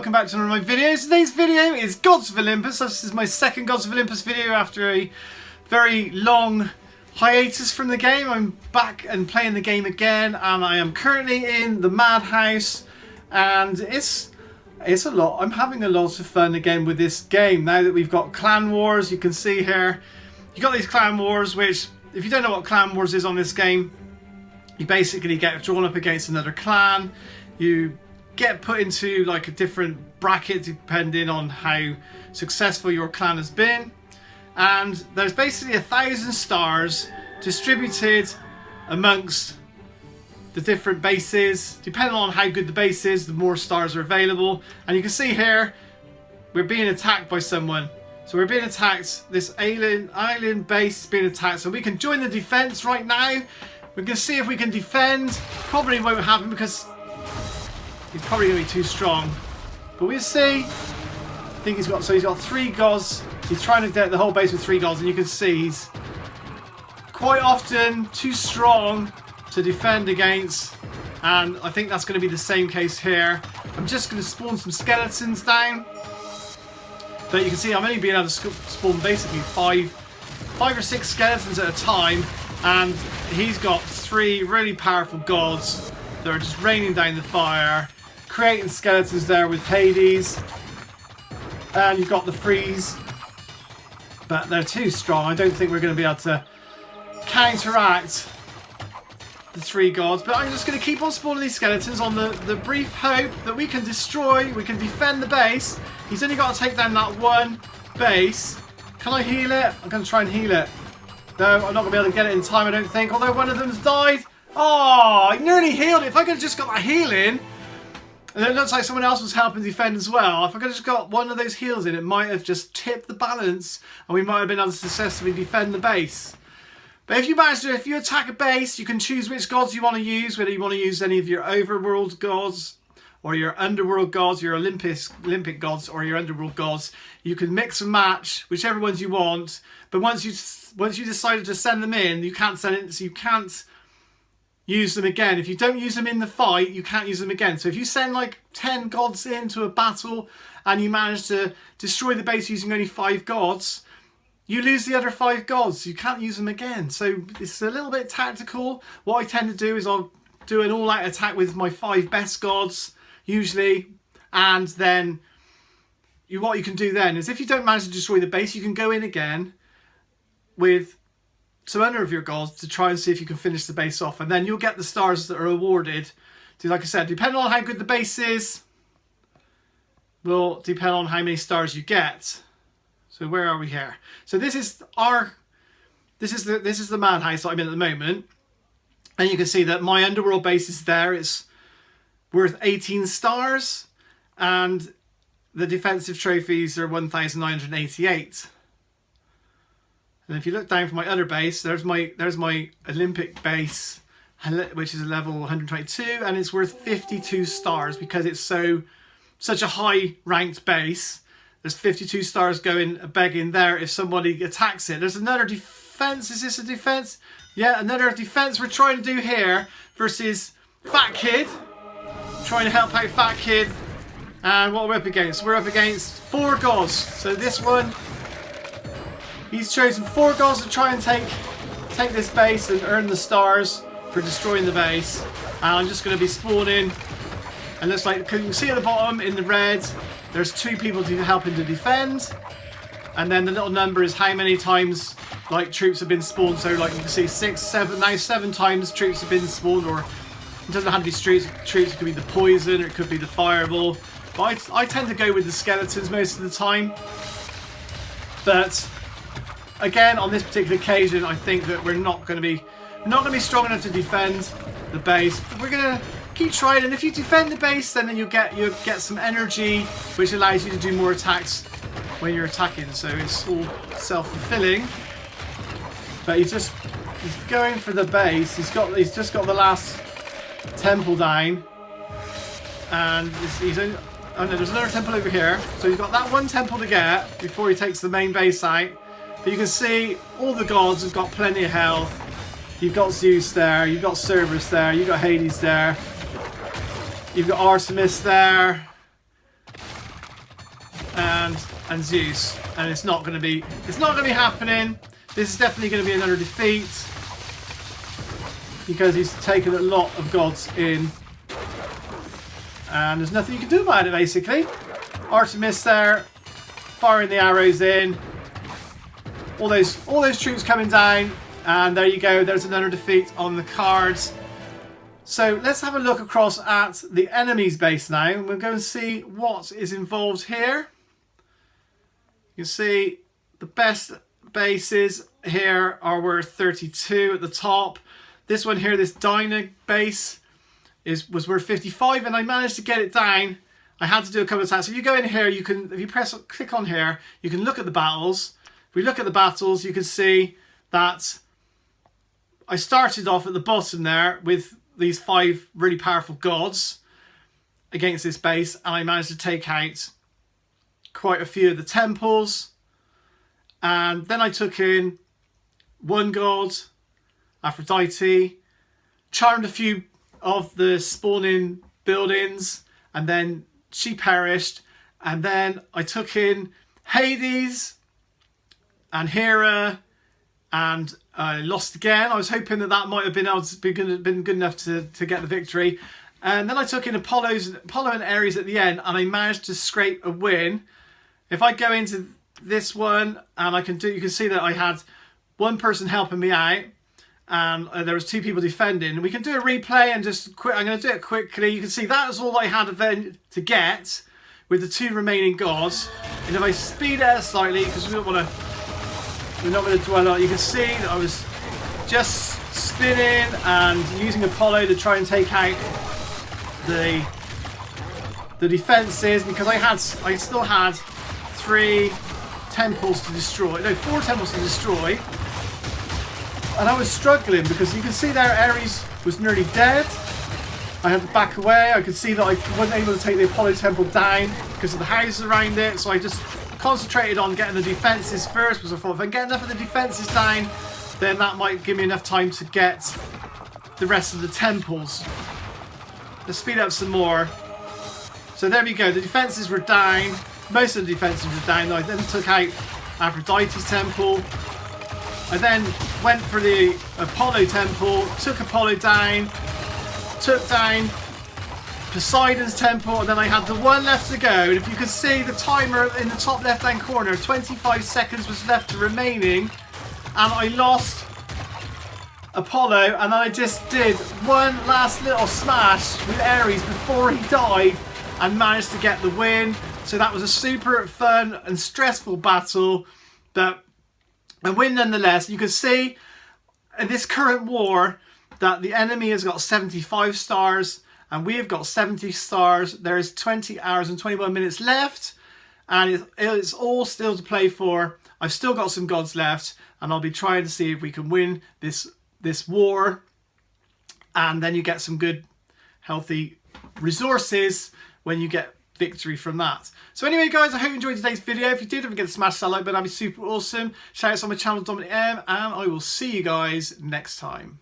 welcome back to one of my videos. Today's video is Gods of Olympus. This is my second Gods of Olympus video after a very long hiatus from the game. I'm back and playing the game again, and I am currently in the Madhouse, and it's a lot. I'm having a lot of fun again with this game now that we've got clan wars. You can see here, you got these clan wars, which if you don't know what clan wars is on this game, you basically get drawn up against another clan. You get put into like a different bracket depending on how successful your clan has been, and there's basically 1,000 stars distributed amongst the different bases. Depending on how good the base is, the more stars are available. And you can see here we're being attacked by someone, so we're being attacked. This island base is being attacked, so we can join the defense right now. We're going to see if we can defend. Probably won't happen because he's probably going to be too strong, but we'll see. I think he's got 3 gods. He's trying to get the whole base with 3 gods, and you can see he's quite often too strong to defend against, and I think that's going to be the same case here. I'm just going to spawn some skeletons down, but you can see I'm only being able to spawn basically 5 or 6 skeletons at a time, and he's got 3 really powerful gods that are just raining down the fire, creating skeletons there with Hades. And you've got the freeze, but they're too strong. I don't think we're going to be able to counteract the 3 gods, but I'm just going to keep on spawning these skeletons on the brief hope that we can destroy, we can defend the base. He's only got to take down that one base. Can I heal it? I'm going to try and heal it. No, I'm not going to be able to get it in time, I don't think, although one of them's died. Oh, I nearly healed it. If I could have just got that healing, and it looks like someone else was helping defend as well. If I could have just got one of those heals in, it might have just tipped the balance, and we might have been able to successfully defend the base. But if you attack a base, you can choose which gods you want to use, whether you want to use any of your overworld gods, or your underworld gods, your Olympic gods, or your underworld gods. You can mix and match whichever ones you want. But once you decided to send them in, you can't send it, so you can't use them again. If you don't use them in the fight, you can't use them again. So if you send like 10 gods into a battle and you manage to destroy the base using only 5 gods, you lose the other 5 gods. You can't use them again. So it's a little bit tactical. What I tend to do is I'll do an all-out attack with my 5 best gods usually, and then what you can do then is if you don't manage to destroy the base, you can go in again with some other of your gods to try and see if you can finish the base off, and then you'll get the stars that are awarded to, like I said, depending on how good the base is, will depend on how many stars you get. So where are we here? So this is the Madhouse that I'm in at the moment, and you can see that my underworld base is there. It's worth 18 stars, and the defensive trophies are 1,988. And if you look down from my other base, there's my Olympic base, which is a level 122, and it's worth 52 stars because it's such a high ranked base. There's 52 stars going begging there if somebody attacks it. There's another defense. Is this a defense? Yeah, another defense we're trying to do here versus Fat Kid. Trying to help out Fat Kid. And what are we up against? We're up against 4 gods. So this one, he's chosen 4 gods to try and take this base and earn the stars for destroying the base. And I'm just going to be spawning. And looks like, you can see at the bottom in the red, there's 2 people to help him to defend. And then the little number is how many times like troops have been spawned. So like you can see 6, 7, now 7 times troops have been spawned, or it doesn't have to be troops. It could be the poison, or it could be the fireball. But I tend to go with the skeletons most of the time. But again, on this particular occasion, I think that we're not going to be strong enough to defend the base. But we're going to keep trying, and if you defend the base, then you'll get some energy, which allows you to do more attacks when you're attacking. So it's all self-fulfilling. But he's going for the base. He's just got the last temple down, and oh no, there's another temple over here. So he's got that one temple to get before he takes the main base out. But you can see all the gods have got plenty of health. You've got Zeus there, you've got Cerberus there, you've got Hades there, you've got Artemis there, and Zeus, and it's not going to be happening. This is definitely going to be another defeat because he's taken a lot of gods in, and there's nothing you can do about it basically. Artemis there, firing the arrows in. All those troops coming down, and there you go. There's another defeat on the cards. So let's have a look across at the enemy's base now, and we'll go and see what is involved here. You can see the best bases here are worth 32 at the top. This one here, this Dyna base, was worth 55, and I managed to get it down. I had to do a couple of times. So if you go in here, you can, if you click on here, you can look at the battles. If we look at the battles, you can see that I started off at the bottom there with these 5 really powerful gods against this base, and I managed to take out quite a few of the temples. And then I took in one god, Aphrodite, charmed a few of the spawning buildings, and then she perished. And then I took in Hades and Hera, and I lost again. I was hoping that might have been able to been good enough to get the victory. And then I took in Apollo and Ares at the end, and I managed to scrape a win. If I go into this one, and you can see that I had one person helping me out, and there was 2 people defending. We can do a replay and just quick. I'm going to do it quickly. You can see that was all I had to get with the 2 remaining gods. And if I speed it up slightly, because we're not going to dwell on it, you can see that I was just spinning and using Apollo to try and take out the defenses, because I still had 3 temples to destroy. No, 4 temples to destroy. And I was struggling because you can see there Ares was nearly dead. I had to back away. I could see that I wasn't able to take the Apollo temple down because of the houses around it. So I just concentrated on getting the defenses first, because I thought if I can get enough of the defenses down, then that might give me enough time to get the rest of the temples. Let's speed up some more. So there we go. The defenses were down. Most of the defenses were down. I then took out Aphrodite's temple. I then went for the Apollo temple, took Apollo down, took down Poseidon's temple, and then I had the one left to go. And if you can see the timer in the top left hand corner, 25 seconds was left remaining, and I lost Apollo, and then I just did one last little smash with Ares before he died and managed to get the win. So that was a super fun and stressful battle, but a win nonetheless. You can see in this current war that the enemy has got 75 stars and we have got 70 stars. There is 20 hours and 21 minutes left, and it's all still to play for. I've still got some gods left, and I'll be trying to see if we can win this war, and then you get some good healthy resources when you get victory from that. So anyway guys, I hope you enjoyed today's video. If you did, don't forget to smash that like button. That'd be super awesome. Shout out on my channel, Dominic M, and I will see you guys next time.